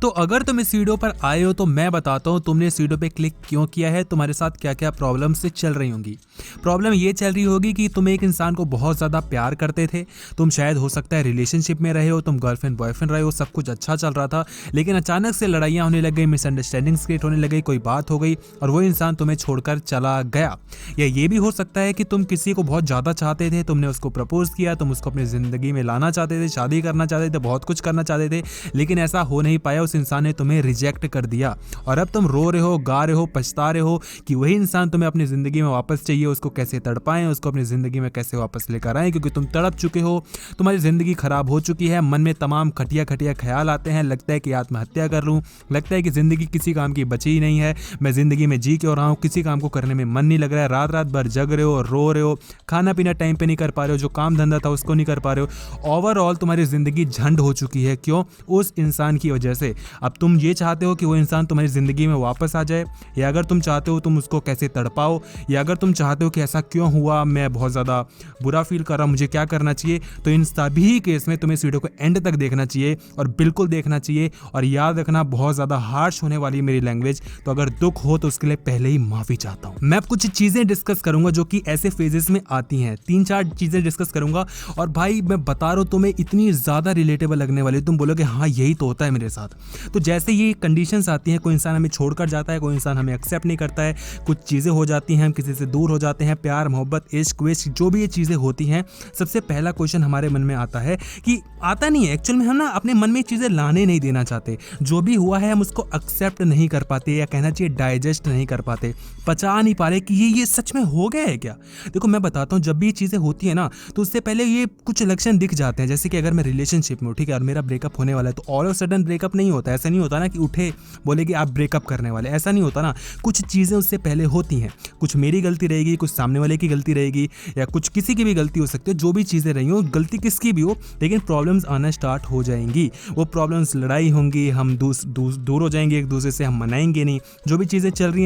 तो अगर तुम इस वीडियो पर आए हो तो मैं बताता हूँ तुमने इस वीडियो पे क्लिक क्यों किया है, तुम्हारे साथ क्या क्या प्रॉब्लम से चल रही होंगी। प्रॉब्लम ये चल रही होगी कि तुम एक इंसान को बहुत ज़्यादा प्यार करते थे, तुम शायद हो सकता है रिलेशनशिप में रहे हो, तुम गर्लफ्रेंड बॉयफ्रेंड रहे हो, सब कुछ अच्छा चल रहा था, लेकिन अचानक से लड़ाइयाँ होने लग गई, मिसअंडरस्टैंडिंग्स क्रिएट होने लग गई, कोई बात हो गई और वो इंसान तुम्हें छोड़कर चला गया। या ये भी हो सकता है कि तुम किसी को बहुत ज़्यादा चाहते थे, तुमने उसको प्रपोज किया, तुम उसको अपनी ज़िंदगी में लाना चाहते थे, शादी करना चाहते थे, बहुत कुछ करना चाहते थे, लेकिन ऐसा हो नहीं पाया, उस इंसान ने तुम्हें रिजेक्ट कर दिया और अब तुम रो रहे हो, गा रहे हो, पछता रहे हो कि वही इंसान तुम्हें अपनी ज़िंदगी में वापस चाहिए, उसको कैसे तड़पाएं, उसको अपनी ज़िंदगी में कैसे वापस लेकर आएं, क्योंकि तुम तड़प चुके हो, तुम्हारी ज़िंदगी खराब हो चुकी है, मन में तमाम खटिया खटिया ख्याल आते हैं, लगता है कि आत्महत्या कर लूँ, लगता है कि ज़िंदगी किसी काम की बची ही नहीं है, मैं ज़िंदगी में जी क्यों रहा हूँ, किसी काम को करने में मन नहीं लग रहा है, रात रात भर जग रहे हो, रो रहे हो, खाना पीना टाइम पे नहीं कर पा रहे हो, जो काम धंधा था उसको नहीं कर पा रहे हो। ओवरऑल तुम्हारी ज़िंदगी झंड हो चुकी है। क्यों? उस इंसान की वजह से। अब तुम ये चाहते हो कि वो इंसान तुम्हारी ज़िंदगी में वापस आ जाए, या अगर तुम चाहते हो तुम उसको कैसे तड़पाओ, या अगर तुम चाहते हो कि ऐसा क्यों हुआ, मैं बहुत ज़्यादा बुरा फील कर रहा हूँ, मुझे क्या करना चाहिए, तो इन सभी केस में तुम्हें इस वीडियो को एंड तक देखना चाहिए और बिल्कुल देखना चाहिए। और याद रखना, बहुत ज़्यादा हार्श होने वाली है मेरी लैंग्वेज, तो अगर दुख हो तो उसके लिए पहले ही माफ़ी चाहता हूँ। मैं कुछ चीज़ें डिस्कस करूंगा जो कि ऐसे फेजेस में आती हैं, 3-4 चीज़ें डिस्कस करूंगा और भाई मैं बता रहा हूँ तुम्हें इतनी ज़्यादा रिलेटेबल लगने वाली, तुम बोलोगे हाँ यही तो होता है मेरे साथ। तो जैसे ये कंडीशंस आती हैं, कोई इंसान हमें छोड़कर जाता है, कोई इंसान हमें एक्सेप्ट नहीं करता है, कुछ चीज़ें हो जाती हैं, हम किसी से दूर हो जाते हैं, प्यार मोहब्बत इश्क विश्क जो भी ये चीज़ें होती हैं, सबसे पहला क्वेश्चन हमारे मन में आता है कि आता नहीं है एक्चुअल में, हम ना अपने मन में चीज़ें लाने नहीं देना चाहते, जो भी हुआ है हम उसको एक्सेप्ट नहीं कर पाते, या कहना चाहिए डाइजेस्ट नहीं कर पाते, पचा नहीं पा रहे कि ये सच में हो गया है क्या। देखो मैं बताता हूँ, जब भी ये चीज़ें होती है ना तो उससे पहले ये कुछ लक्षण दिख जाते हैं। जैसे कि अगर मैं रिलेशनशिप में हूँ, ठीक है, और मेरा ब्रेकअप होने वाला है, तो ऑल ऑफ सडन ब्रेकअप नहीं होता, ऐसा नहीं होता ना कि उठे बोले कि आप ब्रेकअप करने वाले, ऐसा नहीं होता ना। कुछ चीज़ें उससे पहले होती हैं, कुछ मेरी गलती रहेगी, कुछ सामने वाले की गलती रहेगी, या कुछ किसी की भी गलती हो सकती है, जो भी चीज़ें रही हो, गलती किसकी भी हो, लेकिन प्रॉब्लम्स आना स्टार्ट हो जाएंगी। वो प्रॉब्लम्स लड़ाई होंगी, हम दूर हो जाएंगे एक दूसरे से, हम मनाएंगे नहीं, जो भी चीज़ें चल रही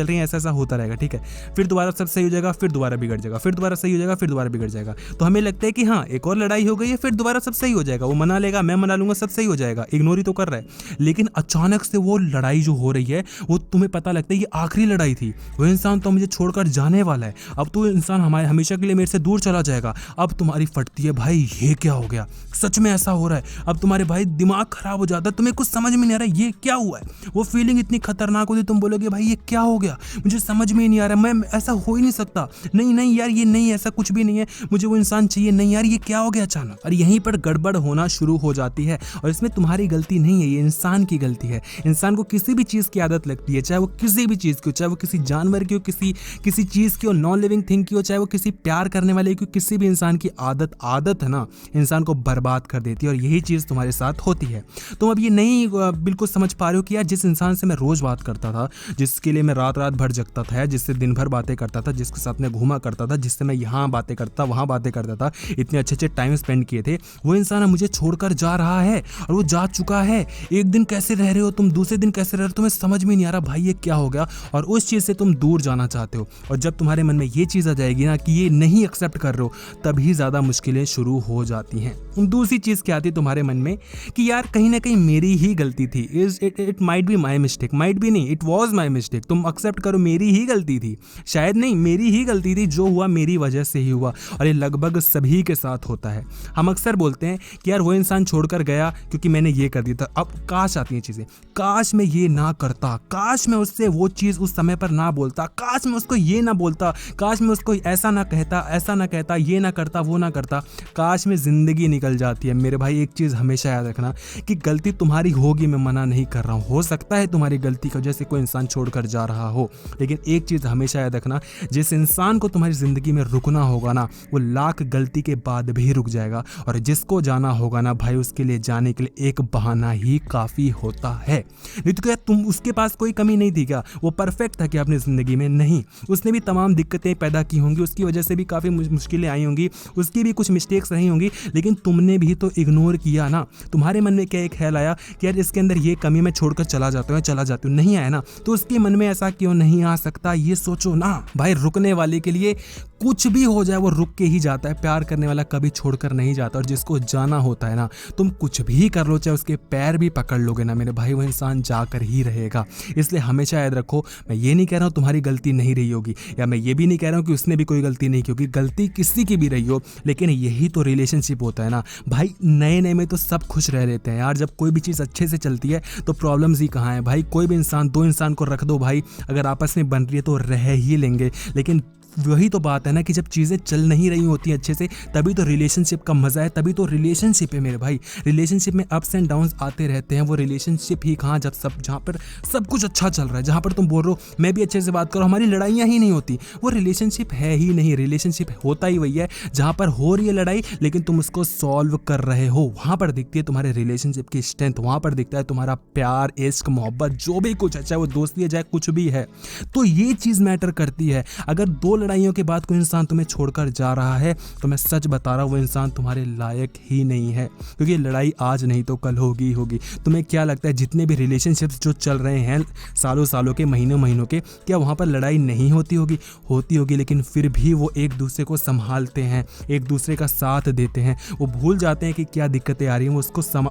हैं ऐसा होता रहेगा, ठीक है। फिर दोबारा सब सही हो जाएगा, फिर दोबारा बिगड़ जाएगा, फिर दोबारा सही हो जाएगा, फिर दोबारा बिगड़ जाएगा। तो हमें लगता है कि हाँ एक और लड़ाई हो गई है, फिर दोबारा सब सही हो जाएगा, वो मना लेगा, मैं मना लूंगा, सब सही हो जाएगा, इग्नोर ही तो कर रहा है। लेकिन अचानक से वो लड़ाई जो हो रही है, वो तुम्हें पता लगता है ये आखिरी लड़ाई थी, वो इंसान तो मुझे छोड़कर जाने वाला है, अब तो इंसान हमारे हमेशा के लिए मेरे से दूर चला जाएगा। अब तुम्हारी फटती है, भाई ये क्या हो गया, सच में ऐसा हो रहा है। अब तुम्हारे भाई दिमाग खराब हो जाता है, तुम्हें कुछ समझ में नहीं आ रहा ये क्या हुआ है। वो फीलिंग इतनी खतरनाक होती, तुम बोलोगे भाई ये क्या हो गया, मुझे समझ में ही नहीं आ रहा, मैं ऐसा हो ही नहीं सकता, नहीं यार ये नहीं, ऐसा कुछ भी नहीं है, मुझे वो इंसान चाहिए, नहीं यार ये क्या हो गया अचानक। और यहीं पर गड़बड़ होना शुरू हो जाती है, और इसमें तुम्हारी गलती नहीं है, ये इंसान की गलती है। इंसान को किसी भी चीज़ की आदत लगती है, चाहे वो किसी भी चीज़ की हो, चाहे वो किसी जानवर की हो, किसी चीज़ की हो, नॉन लिविंग थिंग की हो, चाहे वो किसी प्यार करने वाले की, किसी भी इंसान की आदत है ना, इंसान को बर्बाद कर देती है। और यही चीज़ तुम्हारे साथ होती है। तुम अब ये नहीं बिल्कुल समझ पा रहे हो कि यार जिस इंसान से मैं रोज़ बात करता था, जिसके लिए मैं रात भर जगता था, जिससे दिन भर बातें करता था, जिसके साथ मैं घूमा करता था, जिससे मैं यहाँ बातें करता वहाँ बातें करता था, इतने अच्छे टाइम स्पेंड किए थे, वो इंसान मुझे छोड़कर जा रहा है और वो जा चुका है। एक दिन कैसे रह रहे हो तुम, दूसरे दिन कैसे रह रहे हो, तुम्हें समझ में नहीं आ रहा भाई ये क्या हो गया, और उस चीज़ से तुम दूर जाना चाहते हो। और जब तुम्हारे मन में ये चीज़ आ जाएगी ना कि ये नहीं एक्सेप्ट कर रहे हो, तभी ज़्यादा मुश्किलें शुरू हो जाती हैं। दूसरी चीज़ क्या आती है तुम्हारे मन में कि यार कहीं ना कहीं मेरी ही गलती थी, it might be my mistake, might भी नहीं, इट वॉज माई मिस्टेक। तुम एक्सेप्ट करो मेरी ही गलती थी, शायद नहीं मेरी ही गलती थी, जो हुआ मेरी वजह से ही हुआ। और ये लगभग सभी के साथ होता है। हम अक्सर बोलते हैं कि यार वो इंसान छोड़कर गया क्योंकि मैंने ये कर दिया था। अब काश आती हैं चीज़ें, काश मैं ये ना करता, काश मैं उससे वो चीज़ उस समय पर ना बोलता, काश मैं उसको ये ना बोलता, काश मैं उसको ऐसा ना कहता, ये ना करता, वो ना करता, काश में ज़िंदगी निकल जाती है। मेरे भाई एक चीज़ हमेशा याद रखना कि गलती तुम्हारी होगी, मैं मना नहीं कर रहा हूँ, हो सकता है तुम्हारी गलती की वजह से कोई इंसान छोड़कर जा रहा हो, लेकिन एक चीज़ हमेशा याद रखना, जिस इंसान को तुम्हारी ज़िंदगी में रुकना होगा ना, वो लाख गलती के बाद भी रुक जाएगा, और जिसको जाना होगा ना भाई, उसके लिए जाने के लिए एक बहाना ही काफ़ी होता है। नहीं तो क्या तुम उसके पास कोई कमी नहीं थी क्या, वो परफेक्ट था क्या अपनी ज़िंदगी में? नहीं, उसने भी तमाम दिक्कतें पैदा की होंगी, उसकी वजह से भी काफ़ी मुश्किलें आई होंगी, उसकी भी कुछ मिस्टेक्स रही होंगी, लेकिन तुमने भी तो इग्नोर किया ना। तुम्हारे मन में क्या एक ख्याल आया कि यार इसके अंदर ये कमी, मैं छोड़कर चला जाती हूँ, नहीं आया ना, तो उसके मन में ऐसा क्यों नहीं आ सकता, ये सोचो ना भाई। रुकने वाले के लिए कुछ भी हो जाए वो रुक के ही जाता है। प्यार करने वाला कभी छोड़कर नहीं जाता, और जिसको जाना होता है ना, तुम कुछ भी कर लो, चाहे उसके पैर भी पकड़ लोगे ना मेरे भाई, वो इंसान जाकर ही रहेगा। इसलिए हमेशा याद रखो, मैं ये नहीं कह रहा हूँ तुम्हारी गलती नहीं रही होगी, या मैं ये भी नहीं कह रहा हूँ कि उसने भी कोई गलती नहीं की होगी, गलती किसी की भी रही हो, लेकिन यही तो रिलेशनशिप होता है ना भाई। नए नए में तो सब खुश रह लेते हैं यार, जब कोई भी चीज़ अच्छे से चलती है तो प्रॉब्लम्स ही कहाँ है भाई। कोई भी इंसान, दो इंसान को रख दो भाई, अगर आपस में बन रही है तो रह ही लेंगे, लेकिन वही तो बात है ना कि जब चीज़ें चल नहीं रही होती अच्छे से, तभी तो रिलेशनशिप का मज़ा है, तभी तो रिलेशनशिप है मेरे भाई। रिलेशनशिप में अप्स एंड डाउन्स आते रहते हैं, वो रिलेशनशिप ही कहाँ, जब जहाँ पर सब कुछ अच्छा चल रहा है, जहाँ पर तुम बोल रहे हो मैं भी अच्छे से बात करो, हमारी लड़ाइयाँ ही नहीं होती, वो रिलेशनशिप है ही नहीं। रिलेशनशिप होता ही वही है जहाँ पर हो रही है लड़ाई, लेकिन तुम उसको सॉल्व कर रहे हो, वहाँ पर दिखती है तुम्हारे रिलेशनशिप की स्ट्रेंथ, वहाँ पर दिखता है तुम्हारा प्यार, इश्क, मोहब्बत, जो भी कुछ है, चाहे वो दोस्ती है, चाहे कुछ भी है, तो ये चीज़ मैटर करती है। अगर दो लड़ाइयों के बाद कोई इंसान तुम्हें छोड़कर जा रहा है, तो मैं सच बता रहा हूँ वो इंसान तुम्हारे लायक ही नहीं है, क्योंकि लड़ाई आज नहीं तो कल होगी ही होगी। तुम्हें क्या लगता है जितने भी रिलेशनशिप्स जो चल रहे हैं सालों सालों के, महीनों महीनों के, क्या वहाँ पर लड़ाई नहीं होती होगी? होती होगी, लेकिन फिर भी वो एक दूसरे को संभालते हैं, एक दूसरे का साथ देते हैं, वो भूल जाते हैं कि क्या दिक्कतें आ रही हैं, वो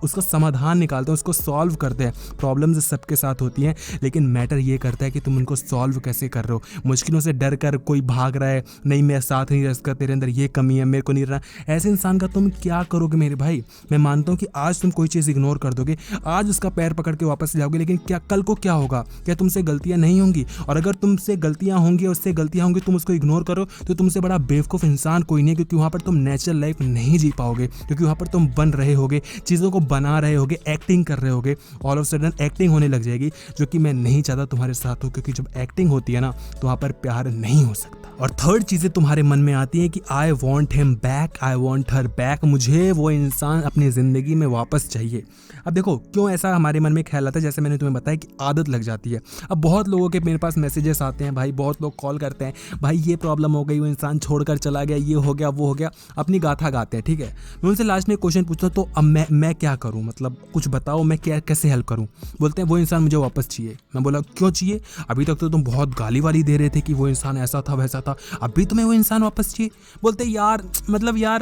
उसको समाधान निकालते हैं, उसको सॉल्व करते हैं। प्रॉब्लम्स सबके साथ होती हैं, लेकिन मैटर ये करता है कि तुम उनको सॉल्व कैसे कर रहे हो। मुश्किलों से डर कर कोई भाग रहा है, नहीं मैं साथ नहीं रह सकता, तेरे अंदर ये कमी है, मेरे को नहीं रहना, ऐसे इंसान का तुम क्या करोगे मेरे भाई? मैं मानता हूँ कि आज तुम कोई चीज़ इग्नोर कर दोगे, आज उसका पैर पकड़ के वापस जाओगे, लेकिन क्या कल को क्या होगा? क्या तुमसे गलतियां नहीं होंगी? और अगर तुमसे गलतियां होंगी, उससे गलतियां होंगी, तुम उसको इग्नोर करो, तो तुमसे बड़ा बेवकूफ़ इंसान कोई नहीं है, क्योंकि वहाँ पर तुम नेचुरल लाइफ नहीं जी पाओगे, क्योंकि वहाँ पर तुम बन रहे होगे, चीज़ों को बना रहे होगे, एक्टिंग कर रहे होगे, ऑल ऑफ सडन एक्टिंग होने लग जाएगी, जो कि मैं नहीं चाहता तुम्हारे साथ हो, क्योंकि जब एक्टिंग होती है ना तो वहाँ पर प्यार नहीं हो सकता। और थर्ड चीज़ें तुम्हारे मन में आती हैं कि I want him back, I want her back, मुझे वो इंसान अपनी ज़िंदगी में वापस चाहिए। अब देखो क्यों ऐसा हमारे मन में ख्याल आता है, जैसे मैंने तुम्हें बताया कि आदत लग जाती है। अब बहुत लोगों के मेरे पास मैसेजेस आते हैं भाई, बहुत लोग कॉल करते हैं, भाई ये प्रॉब्लम हो गई, वो इंसान छोड़कर चला गया, ये हो गया, वो हो गया, अपनी गाथा गाते हैं, ठीक है। मैं उनसे लास्ट में क्वेश्चन पूछता हूँ, तो अब मैं क्या करूँ, मतलब कुछ बताओ, मैं क्या कैसे हेल्प करूँ? बोलते हैं वो इंसान मुझे वापस चाहिए। मैं बोला क्यों चाहिए? अभी तक तो तुम बहुत गाली वाली दे रहे थे कि वो इंसान ऐसा था वैसा था, अभी तुम्हें वो इंसान वापस चाहिए? बोलते यार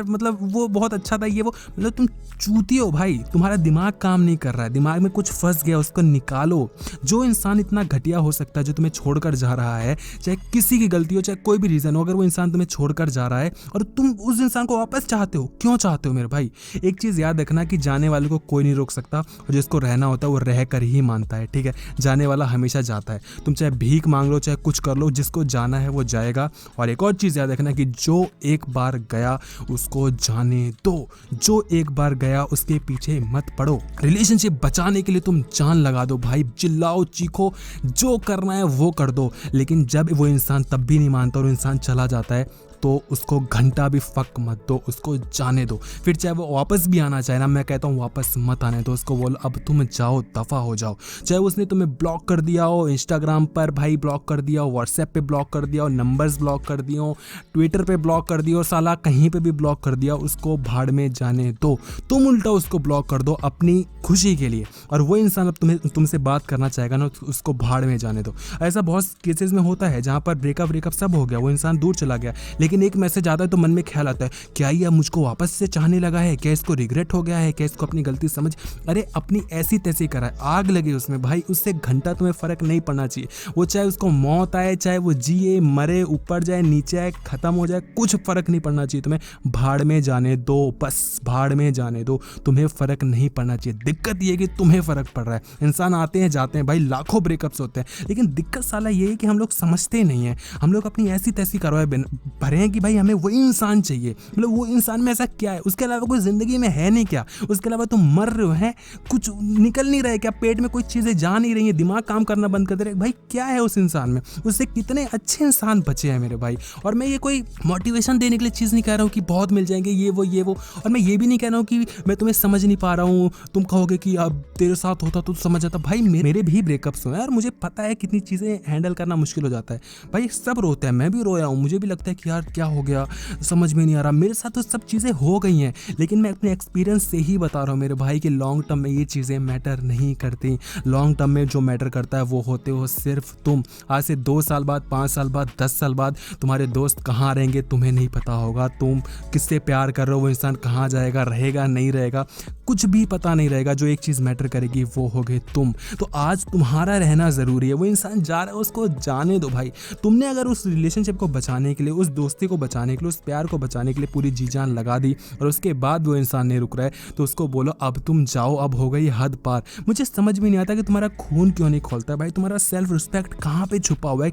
मतलब वो बहुत अच्छा था, ये वो, मतलब तुम चूती हो भाई, तुम्हारा दिमाग काम नहीं कर रहा है, दिमाग में कुछ फंस गया, उसको निकालो। जो इंसान इतना घटिया हो सकता है, जो तुम्हें छोड़कर जा रहा है, चाहे किसी की गलती हो, चाहे कोई भी रीज़न हो, अगर वो इंसान तुम्हें छोड़कर जा रहा है और तुम उस इंसान को वापस चाहते हो, क्यों चाहते हो मेरे भाई? एक चीज़ याद रखना कि जाने वाले को कोई नहीं रोक सकता, और जिसको रहना होता है वो रह कर ही मानता है, ठीक है। जाने वाला हमेशा जाता है, तुम चाहे भीख मांग लो, चाहे कुछ कर लो, जिसको जाना है वो जाएगा। और एक और चीज़ याद रखना कि जो एक बार गया उसको जाने दो, जो एक बार गया उसके पीछे मत पड़ो। रिलेशनशिप बचाने के लिए तुम जान लगा दो भाई, चिल्लाओ, चीखो, जो करना है वो कर दो, लेकिन जब वो इंसान तब भी नहीं मानता और इंसान चला जाता है, तो उसको घंटा भी फक मत दो, उसको जाने दो। फिर चाहे वो वापस भी आना चाहे ना, मैं कहता हूँ वापस मत आने दो, उसको बोलो अब तुम जाओ, दफ़ा हो जाओ। चाहे उसने तुम्हें ब्लॉक कर दिया हो, इंस्टाग्राम पर भाई ब्लॉक कर दिया हो, व्हाट्सएप पे ब्लॉक कर दिया हो, नंबर्स ब्लॉक कर दिए हो, ट्विटर पे ब्लॉक कर दिया हो, साला कहीं पे भी ब्लॉक कर दिया, उसको भाड़ में जाने दो। तुम उल्टा उसको ब्लॉक कर दो अपनी खुशी के लिए, और वो इंसान अब तुमसे बात करना चाहेगा ना, उसको भाड़ में जाने दो। ऐसा बहुत केसेस में होता है जहाँ पर ब्रेकअप सब हो गया, वो इंसान दूर चला गया, लेकिन एक मैसेज आता है तो मन में ख्याल आता है, क्या ये मुझको वापस से चाहने लगा है, क्या इसको रिग्रेट हो गया है, क्या इसको अपनी गलती समझ, अरे अपनी ऐसी तैसी करा है, आग लगे उसमें भाई, उससे घंटा तुम्हें फर्क नहीं पड़ना चाहिए। वो चाहे उसको मौत आए, चाहे वो जिए मरे, ऊपर जाए नीचे आए, खत्म हो जाए, कुछ फर्क नहीं पड़ना चाहिए तुम्हें, भाड़ में जाने दो, बस भाड़ में जाने दो, तुम्हें फर्क नहीं पड़ना चाहिए। दिक्कत ये है कि तुम्हें फर्क पड़ रहा है। इंसान आते हैं जाते हैं भाई, लाखों ब्रेकअप्स होते हैं, लेकिन दिक्कत साला ये है कि हम लोग समझते नहीं है, हम लोग अपनी ऐसी तैसी करवाए भरे हैं कि भाई हमें वो इंसान चाहिए, मतलब वो इंसान में ऐसा क्या है, उसके अलावा कोई जिंदगी में है नहीं क्या, उसके अलावा तुम मर रहे हो, हैं कुछ निकल नहीं रहे क्या, पेट में कोई चीजें जा नहीं रही है, दिमाग काम करना बंद कर दे रहे, भाई क्या है उस इंसान में, उससे कितने अच्छे इंसान बचे हैं मेरे भाई। और मैं ये कोई मोटिवेशन देने के लिए चीज़ नहीं कह रहा हूँ कि बहुत मिल जाएंगे ये वो, और मैं ये भी नहीं कह रहा हूँ कि मैं तुम्हें समझ नहीं पा रहा हूँ, तुम कहोगे कि अब तेरे साथ होता तो समझ जाता। भाई मेरे भी ब्रेकअप्स हुए हैं और मुझे पता है कितनी चीज़ें हैंडल करना मुश्किल हो जाता है भाई, सब रोते हैं, मैं भी रोया हूँ, मुझे भी लगता है कि यार क्या हो गया, समझ में नहीं आ रहा। मेरे साथ तो सब चीज़ें हो गई हैं, लेकिन मैं अपने एक्सपीरियंस से ही बता रहा हूँ मेरे भाई कि लॉन्ग टर्म में ये चीज़ें मैटर नहीं करती। लॉन्ग टर्म में जो मैटर करता है वो होते हो सिर्फ तुम। आज से 2 साल बाद, 5 साल बाद, 10 साल बाद तुम्हारे दोस्त कहाँ रहेंगे तुम्हें नहीं पता होगा। तुम किससे प्यार कर रहे हो, वो इंसान कहाँ जाएगा, रहेगा नहीं रहेगा, कुछ भी पता नहीं रहेगा। जो एक चीज़ मैटर करेगी वो होगे तुम। तो आज तुम्हारा रहना ज़रूरी है। वो इंसान जा रहा है, उसको जाने दो भाई। तुमने अगर उस रिलेशनशिप को बचाने के लिए, उस दोस्ती को बचाने के लिए, उस प्यार को बचाने के लिए पूरी जी जान लगा दी और उसके बाद वो इंसान नहीं रुक रहा है, तो उसको बोलो अब तुम जाओ, अब हो गई हद पार। मुझे समझ में नहीं आता कि तुम्हारा खून क्यों नहीं खोलता है भाई। तुम्हारा सेल्फ रिस्पेक्ट कहाँ पे छुपा हुआ है,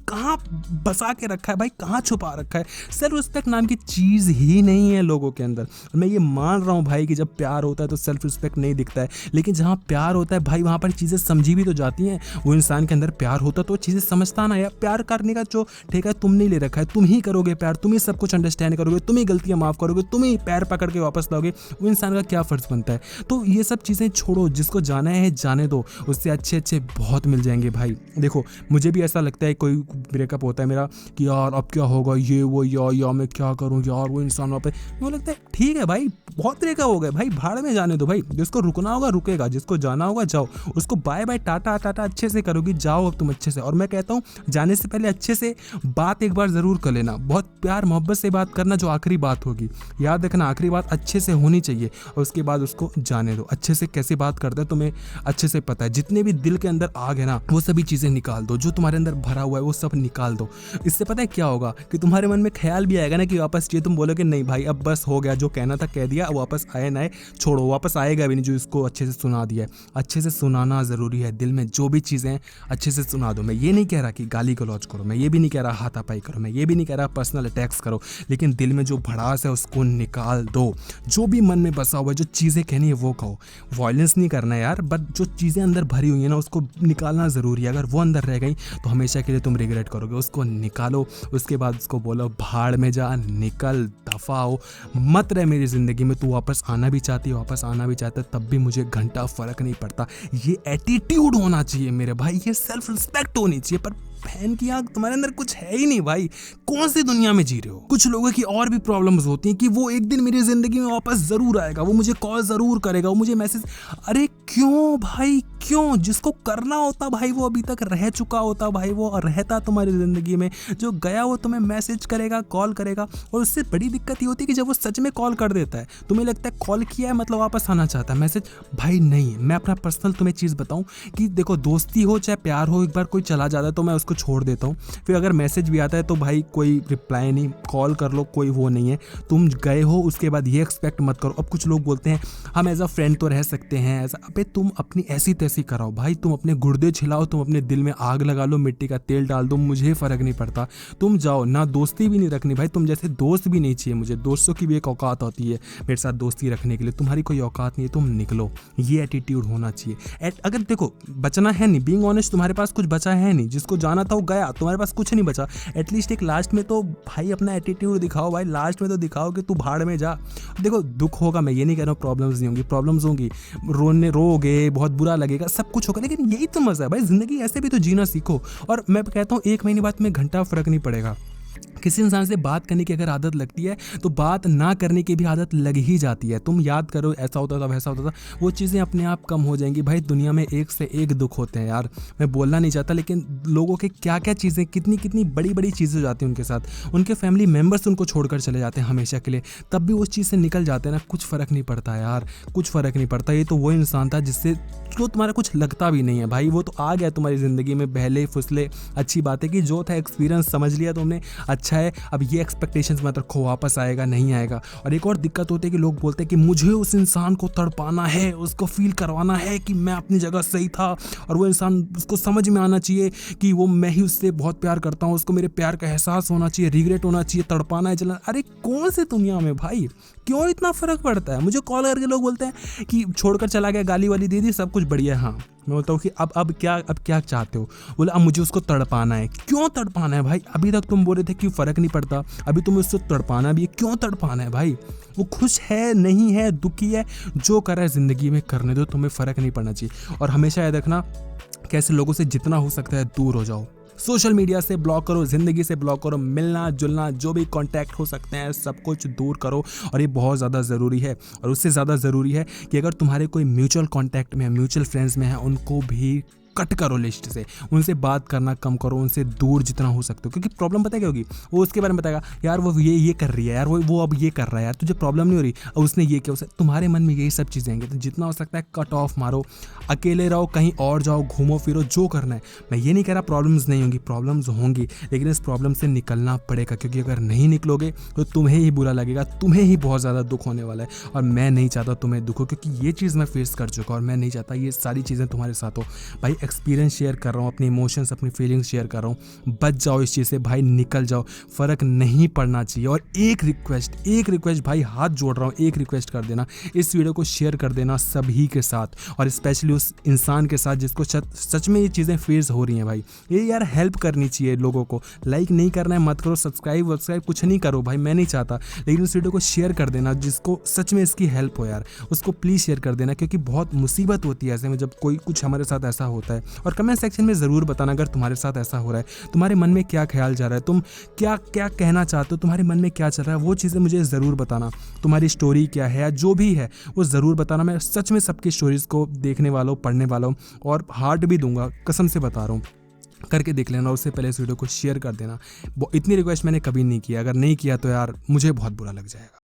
कहाँ बसा के रखा है भाई, कहाँ छुपा रखा है। सेल्फ रिस्पेक्ट नाम की चीज़ ही नहीं है लोगों के अंदर। मैं ये मान रहा हूँ भाई कि जब प्यार होता है तो सेल्फ रिस्पेक्ट नहीं दिखता है, लेकिन जहाँ प्यार होता है भाई वहाँ पर चीज़ें समझी भी तो जाती हैं। वो इंसान के अंदर प्यार होता तो चीज़ें समझता ना। यार प्यार करने का जो ठेका तुम नहीं ले रखा है, तुम ही करोगे प्यार, तुम ही सब कुछ अंडरस्टैंड करोगे, तुम ही गलतियाँ माफ़ करोगे, तुम ही पैर पकड़ के वापस लाओगे। वो इंसान का क्या फ़र्ज़ बनता है। तो ये सब चीज़ें छोड़ो, जिसको जाना है जाने दो, उससे अच्छे बहुत मिल जाएंगे भाई। देखो मुझे भी ऐसा लगता है, कोई ब्रेकअप होता है मेरा कि यार अब क्या होगा, ये वो या मैं क्या करूँ यार, वो इंसान वहाँ पे, वो लगता है ठीक है भाई, बहुत ब्रेकअप हो गए भाई, भाड़ में जाने दो भाई। जिसको रुकना होगा रुकेगा, जिसको जाना होगा जाओ, उसको बाय बाय टाटा अच्छे से करोगी, जाओ अब तुम अच्छे से। और मैं कहता हूँ जाने से पहले अच्छे से बात एक बार ज़रूर कर लेना, बहुत प्यार मोहब्बत से बात करना, जो आखिरी बात होगी याद रखना, आखिरी बात अच्छे से होनी चाहिए। और उसके बाद उसको जाने दो। अच्छे से कैसे बात करते हैं तुम्हें अच्छे से पता है। जितने भी दिल के अंदर आग है ना, वो सभी चीज़ें निकाल दो, जो तुम्हारे अंदर भरा हुआ है वो सब निकाल दो। इससे पता है क्या होगा कि तुम्हारे मन में ख्याल भी आएगा ना कि वापस चाहिए, तुम बोलोगे नहीं भाई अब बस हो गया, जो कहना था कह दिया, अब वापस आए ना आए छोड़ो, वापस आएगा भी नहीं जो इसको अच्छे से सुना दिया है। अच्छे से सुनाना ज़रूरी है। दिल में जो भी चीज़ें अच्छे से सुना दो। मैं ये नहीं कह रहा कि गाली गलौज करो, मैं ये भी नहीं कह रहा हाथापाई करो, मैं ये भी नहीं कह रहा पर्सनल अटैक्स करो, लेकिन दिल में जो भड़ास है उसको निकाल दो। जो भी मन में बसा हुआ है, जो चीज़ें कहनी है वो कहो। वॉयलेंस नहीं करना यार, बट जो चीज़ें अंदर भरी हुई है ना उसको निकालना ज़रूरी है। अगर वो अंदर रह गई तो हमेशा के लिए तुम रिग्रेट करोगे। उसको निकालो, उसके बाद उसको बोलो भाड़ में जा, निकल, दफा हो, मत रह मेरी ज़िंदगी में। तू वापस आना भी चाहती है, वापस आना भी चाहता है, तब भी मुझे घंटा फ़र्क नहीं पड़ता। ये एटीट्यूड होना चाहिए मेरे भाई, ये सेल्फ रिस्पेक्ट होनी चाहिए। पर बहन की आग, तुम्हारे अंदर कुछ है ही नहीं भाई। कौन सी दुनिया में जी रहे हो। कुछ लोगों की और भी प्रॉब्लम्स होती हैं कि वो एक दिन मेरी जिंदगी में वापस जरूर आएगा, वो मुझे कॉल जरूर करेगा, वो मुझे मैसेज। अरे क्यों भाई क्यों? जिसको करना होता भाई वो अभी तक रह चुका होता भाई, वो रहता तुम्हारी जिंदगी में। जो गया वो तुम्हें मैसेज करेगा, कॉल करेगा। और उससे बड़ी दिक्कत ये होती है कि जब वो सच में कॉल कर देता है, तुम्हें लगता है कॉल किया है मतलब वापस आना चाहता है, मैसेज भाई नहीं। मैं अपना पर्सनल तुम्हें चीज़ बताऊं कि देखो दोस्ती हो चाहे प्यार हो, एक बार कोई चला जाता है तो मैं उसको छोड़ देता हूँ। फिर अगर मैसेज भी आता है तो भाई कोई रिप्लाई नहीं, कॉल कर लो, कोई वो नहीं है। तुम गए हो उसके बाद ये एक्सपेक्ट मत करो। अब कुछ लोग बोलते हैं हम एज अ फ्रेंड तो रह सकते हैं ऐसा। अबे तुम अपनी ऐसी तैसी कराओ भाई, तुम अपने गुर्दे छिलाओ, तुम अपने दिल में आग लगा लो, मिट्टी का तेल डाल दो, मुझे फ़र्क नहीं पड़ता। तुम जाओ ना, दोस्ती भी नहीं रखनी भाई। तुम जैसे दोस्त भी नहीं चाहिए मुझे। दोस्तों की भी एक औकात होती है मेरे साथ दोस्ती रखने के लिए, तुम्हारी कोई औकात नहीं है, तुम निकलो। ये एटीट्यूड होना चाहिए। अगर देखो बचना है नहीं, बीइंग ऑनेस्ट, तुम्हारे पास कुछ बचा है नहीं, जिसको जाना था वो गया, तुम्हारे पास कुछ नहीं बचा। एटलीस्ट एक लास्ट में तो भाई अपना एटीट्यूड दिखाओ भाई, लास्ट में तो दिखाओ कि तू भाड़ में जा। देखो दुख होगा, मैं ये नहीं कह रहा हूँ प्रॉब्लम्स नहीं होंगी, प्रॉब्लम्स होंगी, रोगे, बहुत बुरा लगेगा, सब कुछ होगा, लेकिन यही तो मजा है भाई, जिंदगी ऐसे भी तो जीना सीखो। और मैं कहता हूँ 1 महीने बाद में घंटा फर्क नहीं पड़ेगा। किसी इंसान से बात करने की अगर आदत लगती है तो बात ना करने की भी आदत लग ही जाती है। तुम याद करो ऐसा होता था वैसा होता था, वो चीज़ें अपने आप कम हो जाएंगी भाई। दुनिया में एक से एक दुख होते हैं यार, मैं बोलना नहीं चाहता, लेकिन लोगों के क्या क्या चीज़ें, कितनी कितनी बड़ी बड़ी चीज़ें हो जाती हैं उनके साथ। उनके फैमिली मेम्बर्स उनको छोड़कर चले जाते हैं हमेशा के लिए, तब भी उस चीज़ से निकल जाते हैं ना, कुछ फ़र्क नहीं पड़ता यार, कुछ फ़र्क नहीं पड़ता। ये तो वो इंसान था जिससे जो तुम्हारा कुछ लगता भी नहीं है भाई, वो तो आ गया तुम्हारी ज़िंदगी में, बहले फुसले, अच्छी बातें की, जो था एक्सपीरियंस समझ लिया तुमने, अच्छा है। अब ये एक्सपेक्टेशंस मत रखो वापस आएगा नहीं आएगा। और एक और दिक्कत होती है कि लोग बोलते हैं कि मुझे उस इंसान को तड़पाना है, उसको फील करवाना है कि मैं अपनी जगह सही था, और वो इंसान, उसको समझ में आना चाहिए कि वो मैं ही उससे बहुत प्यार करता हूँ, उसको मेरे प्यार का एहसास होना चाहिए, रिग्रेट होना चाहिए, तड़पाना है, जलाना। अरे कौन से दुनिया में भाई, क्यों इतना फ़र्क पड़ता है? मुझे कॉल करके लोग बोलते हैं कि छोड़कर चला गया, गाली वाली दे दी, सब कुछ बढ़िया है। हाँ मैं बोलता हूँ कि अब क्या चाहते हो? बोले अब मुझे उसको तड़पाना है। क्यों तड़पाना है भाई? अभी तक तुम बोल रहे थे कि फ़र्क नहीं पड़ता, अभी तुम्हें उसको तड़पाना भी है। क्यों तड़पाना है भाई? वो खुश है, नहीं है, दुखी है, जो कर रहा है ज़िंदगी में करने दो, तुम्हें फ़र्क नहीं पड़ना चाहिए। और हमेशा याद रखना, कैसे लोगों से जितना हो सकता है दूर हो जाओ, सोशल मीडिया से ब्लॉक करो, ज़िंदगी से ब्लॉक करो, मिलना जुलना जो भी कॉन्टैक्ट हो सकते हैं सब कुछ दूर करो। और ये बहुत ज़्यादा ज़रूरी है। और उससे ज़्यादा ज़रूरी है कि अगर तुम्हारे कोई म्यूचुअल कॉन्टैक्ट में, म्यूचुअल फ्रेंड्स में है, उनको भी कट करो लिस्ट से। उनसे बात करना कम करो, उनसे दूर जितना हो सकते हो। क्योंकि प्रॉब्लम पता है क्या होगी, वो उसके बारे में बताएगा, यार वो ये कर रही है, यार वो अब ये कर रहा है, यार तुझे प्रॉब्लम नहीं हो रही, अब उसने ये किया, उसे तुम्हारे मन में यही सब चीज़ें आएंगी। तो जितना हो सकता है कट ऑफ मारो, अकेले रहो, कहीं और जाओ, घूमो फिरो, जो करना है। मैं ये नहीं कह रहा प्रॉब्लम्स नहीं होंगी, प्रॉब्लम्स होंगी, लेकिन इस प्रॉब्लम से निकलना पड़ेगा। क्योंकि अगर नहीं निकलोगे तो तुम्हें ही बुरा लगेगा, तुम्हें ही बहुत ज़्यादा दुख होने वाला है। और मैं नहीं चाहता तुम्हें दुख हो, क्योंकि ये चीज़ मैं फेस कर चुका और मैं नहीं चाहता ये सारी चीज़ें तुम्हारे साथ हो। भाई एक्सपीरियंस शेयर कर रहा हूँ, अपनी इमोशंस, अपनी फीलिंग्स शेयर कर रहा हूँ। बच जाओ इस चीज़ से भाई, निकल जाओ, फ़र्क नहीं पड़ना चाहिए। और एक रिक्वेस्ट भाई, हाथ जोड़ रहा हूँ, एक रिक्वेस्ट कर देना, इस वीडियो को शेयर कर देना सभी के साथ, और स्पेशली उस इंसान के साथ जिसको सच में ये चीज़ें फेस हो रही हैं। भाई ये यार हेल्प करनी चाहिए लोगों को। लाइक नहीं करना है मत करो, सब्सक्राइब कुछ नहीं करो भाई, मैं नहीं चाहता, लेकिन उस वीडियो को शेयर कर देना जिसको सच में इसकी हेल्प हो यार, उसको प्लीज़ शेयर कर देना। क्योंकि बहुत मुसीबत होती है ऐसे में जब कोई कुछ हमारे साथ ऐसा होता है। और कमेंट सेक्शन में ज़रूर बताना अगर तुम्हारे साथ ऐसा हो रहा है, तुम्हारे मन में क्या ख्याल जा रहा है, तुम क्या क्या कहना चाहते हो, तुम्हारे मन में क्या चल रहा है, वो चीज़ें मुझे ज़रूर बताना। तुम्हारी स्टोरी क्या है या जो भी है वो ज़रूर बताना। मैं सच में सबकी स्टोरीज़ को देखने वाला हूँ, पढ़ने वाला हूँ, और हार्ट भी दूंगा, कसम से बता रहा हूँ। करके देख लेना, उससे पहले इस वीडियो को शेयर कर देना। इतनी रिक्वेस्ट मैंने कभी नहीं किया, अगर नहीं किया तो यार मुझे बहुत बुरा लग जाएगा।